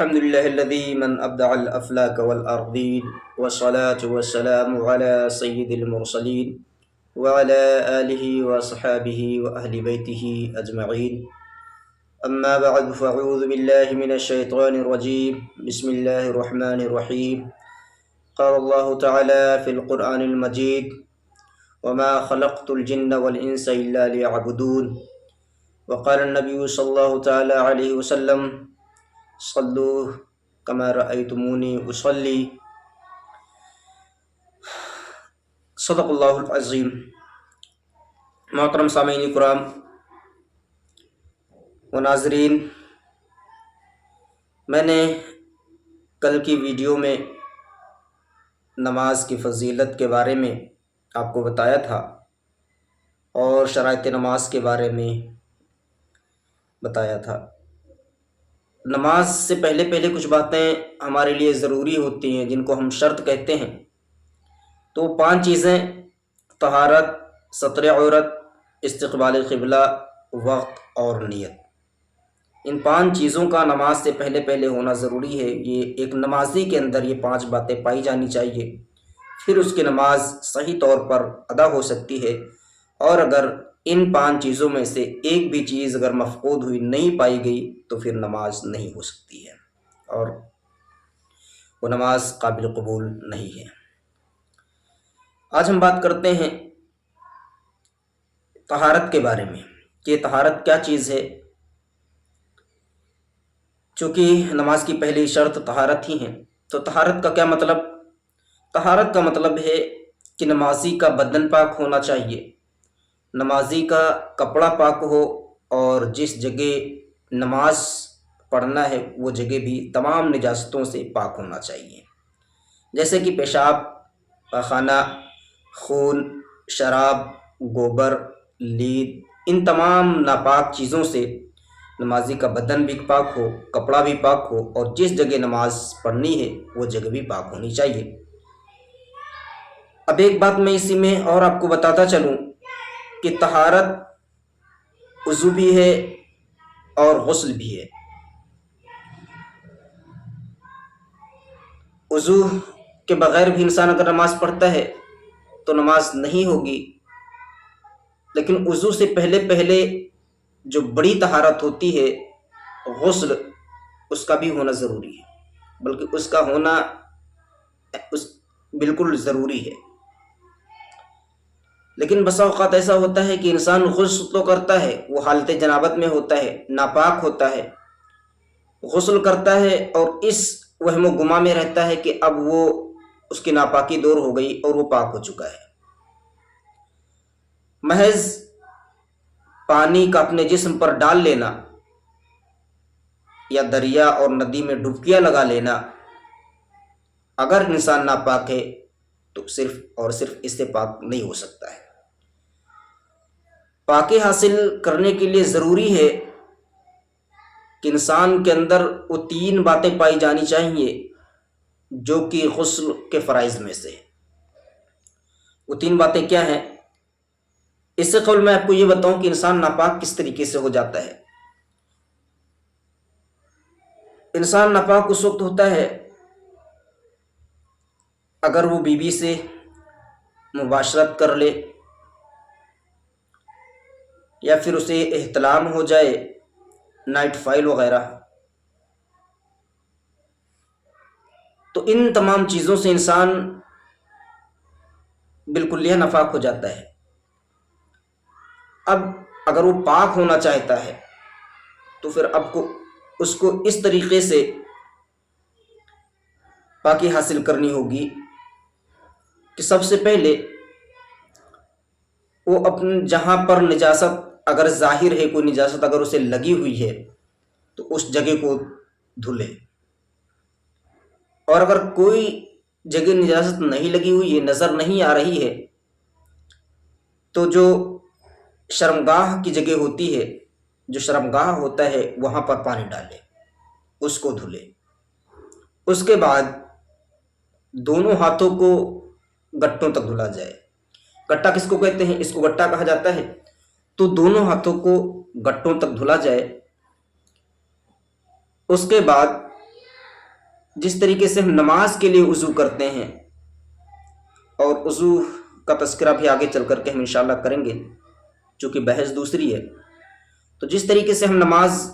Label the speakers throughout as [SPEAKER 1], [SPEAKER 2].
[SPEAKER 1] الحمد لله الذي من أبدع الأفلاك والأرضين، والصلاة والسلام على سيد المرسلين وعلى آله وصحابه وأهل بيته أجمعين. أما بعد فأعوذ بالله من الشيطان الرجيم. بسم الله الرحمن الرحيم. قال الله تعالى في القرآن المجيد: وما خلقت الجن والإنس إلا ليعبدون. وقال النبي صلى الله تعالى عليه وسلم: صلوا كما رأيتموني أصلي. صدق اللہ العظیم. محترم سامعین کرام و ناظرین، میں نے کل کی ویڈیو میں نماز کی فضیلت کے بارے میں آپ کو بتایا تھا اور شرائط نماز کے بارے میں بتایا تھا. نماز سے پہلے کچھ باتیں ہمارے لیے ضروری ہوتی ہیں جن کو ہم شرط کہتے ہیں. تو 5 چیزیں: طہارت، ستر عورت، استقبال قبلہ، وقت اور نیت. ان 5 چیزوں کا نماز سے پہلے ہونا ضروری ہے. یہ ایک نمازی کے اندر یہ 5 باتیں پائی جانی چاہیے، پھر اس کی نماز صحیح طور پر ادا ہو سکتی ہے. اور اگر ان 5 چیزوں میں سے ایک بھی چیز اگر مفقود ہوئی، نہیں پائی گئی، تو پھر نماز نہیں ہو سکتی ہے اور وہ نماز قابل قبول نہیں ہے. آج ہم بات کرتے ہیں طہارت کے بارے میں کہ طہارت کیا چیز ہے. چونکہ نماز کی پہلی شرط طہارت ہی ہے، تو طہارت کا کیا مطلب؟ طہارت کا مطلب ہے کہ نمازی کا بدن پاک ہونا چاہیے، نمازی کا کپڑا پاک ہو، اور جس جگہ نماز پڑھنا ہے وہ جگہ بھی تمام نجاستوں سے پاک ہونا چاہیے، جیسے کہ پیشاب، پاخانہ، خون، شراب، گوبر، لید. ان تمام ناپاک چیزوں سے نمازی کا بدن بھی پاک ہو، کپڑا بھی پاک ہو، اور جس جگہ نماز پڑھنی ہے وہ جگہ بھی پاک ہونی چاہیے. اب ایک بات میں اسی میں اور آپ کو بتاتا چلوں کہ طہارت وضو بھی ہے اور غسل بھی ہے. وضو کے بغیر بھی انسان اگر نماز پڑھتا ہے تو نماز نہیں ہوگی، لیکن وضو سے پہلے جو بڑی طہارت ہوتی ہے غسل، اس کا بھی ہونا ضروری ہے، بلکہ اس کا ہونا بالکل ضروری ہے. لیکن بسا اوقات ایسا ہوتا ہے کہ انسان غسل تو کرتا ہے، وہ حالت جنابت میں ہوتا ہے، ناپاک ہوتا ہے، غسل کرتا ہے اور اس وہم و گما میں رہتا ہے کہ اب وہ اس کی ناپاکی دور ہو گئی اور وہ پاک ہو چکا ہے. محض پانی کا اپنے جسم پر ڈال لینا یا دریا اور ندی میں ڈبکیاں لگا لینا، اگر انسان ناپاک ہے تو صرف اور صرف اس سے پاک نہیں ہو سکتا ہے. پاکی حاصل کرنے کے لیے ضروری ہے کہ انسان کے اندر وہ 3 باتیں پائی جانی چاہیے جو کہ غسل کے فرائض میں سے. وہ 3 باتیں کیا ہیں؟ اس سے قبل میں آپ کو یہ بتاؤں کہ انسان ناپاک کس طریقے سے ہو جاتا ہے. انسان ناپاک اس وقت ہوتا ہے اگر وہ بیوی سے مباشرت کر لے یا پھر اسے احتلام ہو جائے، نائٹ فائل وغیرہ. تو ان تمام چیزوں سے انسان بالکل یہ ناپاک ہو جاتا ہے. اب اگر وہ پاک ہونا چاہتا ہے تو پھر اب اس کو اس طریقے سے پاکی حاصل کرنی ہوگی کہ سب سے پہلے وہ اپنے جہاں پر نجاست اگر ظاہر ہے، کوئی نجاست اگر اسے لگی ہوئی ہے تو اس جگہ کو دھلے، اور اگر کوئی جگہ نجاست نہیں لگی ہوئی ہے، نظر نہیں آ رہی ہے، تو جو شرمگاہ کی جگہ ہوتی ہے، جو شرمگاہ ہوتا ہے، وہاں پر پانی ڈالے، اس کو دھلے. اس کے بعد دونوں ہاتھوں کو گٹوں تک دھلا جائے. گٹا کس کو کہتے ہیں؟ اس کو گٹا کہا جاتا ہے. تو دونوں ہاتھوں کو گٹوں تک دھلا جائے. اس کے بعد جس طریقے سے ہم نماز کے لیے وضو کرتے ہیں، اور وضو کا تذکرہ بھی آگے چل کر کے ہم انشاءاللہ کریں گے چونکہ بحث دوسری ہے، تو جس طریقے سے ہم نماز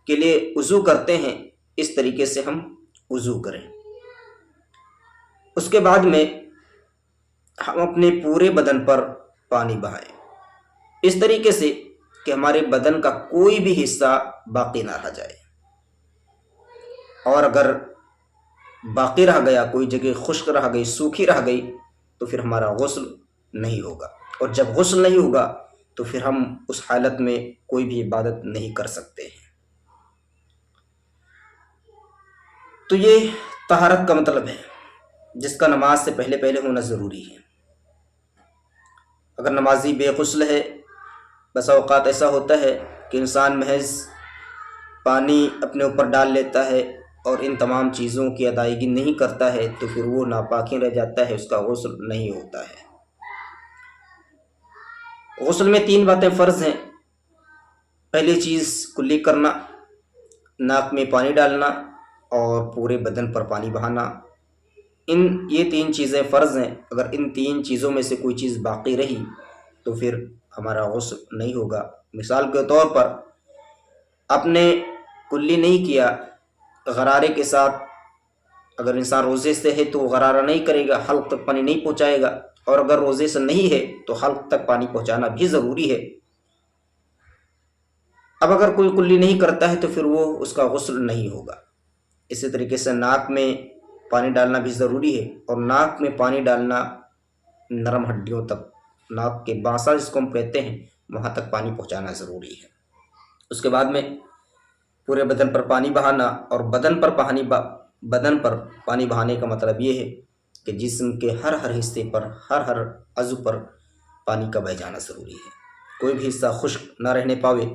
[SPEAKER 1] کے لیے وضو کرتے ہیں اس طریقے سے ہم وضو کریں۔ اس کے بعد میں ہم اپنے پورے بدن پر پانی بہائیں، اس طریقے سے کہ ہمارے بدن کا کوئی بھی حصہ باقی نہ رہ جائے، اور اگر باقی رہ گیا، کوئی جگہ خشک رہ گئی، سوکھی رہ گئی، تو پھر ہمارا غسل نہیں ہوگا، اور جب غسل نہیں ہوگا تو پھر ہم اس حالت میں کوئی بھی عبادت نہیں کر سکتے ہیں۔ تو یہ طہارت کا مطلب ہے جس کا نماز سے پہلے پہلے ہونا ضروری ہے۔ اگر نمازی بے غسل ہے، بسا اوقات ایسا ہوتا ہے کہ انسان محض پانی اپنے اوپر ڈال لیتا ہے اور ان تمام چیزوں کی ادائیگی نہیں کرتا ہے، تو پھر وہ ناپاکی رہ جاتا ہے، اس کا غسل نہیں ہوتا ہے۔ غسل میں 3 باتیں فرض ہیں۔ پہلی چیز کلی کرنا، ناک میں پانی ڈالنا اور پورے بدن پر پانی بہانا، یہ 3 چیزیں فرض ہیں۔ اگر ان 3 چیزوں میں سے کوئی چیز باقی رہی تو پھر ہمارا غسل نہیں ہوگا۔ مثال کے طور پر آپ نے کلی نہیں کیا، غرارے کے ساتھ اگر انسان روزے سے ہے تو وہ غرارہ نہیں کرے گا، حلق تک پانی نہیں پہنچائے گا، اور اگر روزے سے نہیں ہے تو حلق تک پانی پہنچانا بھی ضروری ہے۔ اب اگر کوئی کلی نہیں کرتا ہے تو پھر وہ اس کا غسل نہیں ہوگا۔ اسی طریقے سے ناک میں پانی ڈالنا بھی ضروری ہے، اور ناک میں پانی ڈالنا نرم ہڈیوں تک، ناک کے بانسا جس کو ہم کہتے ہیں، وہاں تک پانی پہنچانا ضروری ہے۔ اس کے بعد میں پورے بدن پر پانی بہانا، اور بدن پر پانی بہانے کا مطلب یہ ہے کہ جسم کے ہر حصے پر، ہر عضو پر پانی کا بہہ جانا ضروری ہے۔ کوئی بھی حصہ خشک نہ رہنے پاوے،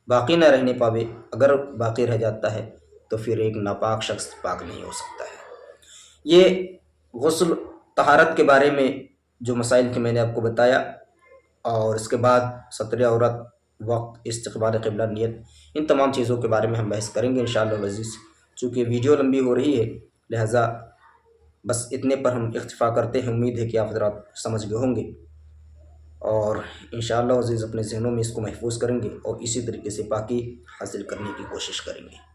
[SPEAKER 1] باقی نہ رہنے پاوے۔ اگر باقی رہ جاتا ہے تو پھر ایک ناپاک شخص پاک نہیں ہو سکتا ہے۔ یہ غسل طہارت کے بارے میں جو مسائل تھے میں نے آپ کو بتایا، اور اس کے بعد ستر عورت، وقت، استقبال قبلہ، نیت، ان تمام چیزوں کے بارے میں ہم بحث کریں گے انشاءاللہ العزیز۔ چونکہ ویڈیو لمبی ہو رہی ہے لہٰذا بس اتنے پر ہم اکتفا کرتے ہیں۔ امید ہے کہ آپ حضرات سمجھ گئے ہوں گے، اور انشاءاللہ العزیز اپنے ذہنوں میں اس کو محفوظ کریں گے اور اسی طریقے سے پاکی حاصل کرنے کی کوشش کریں گے۔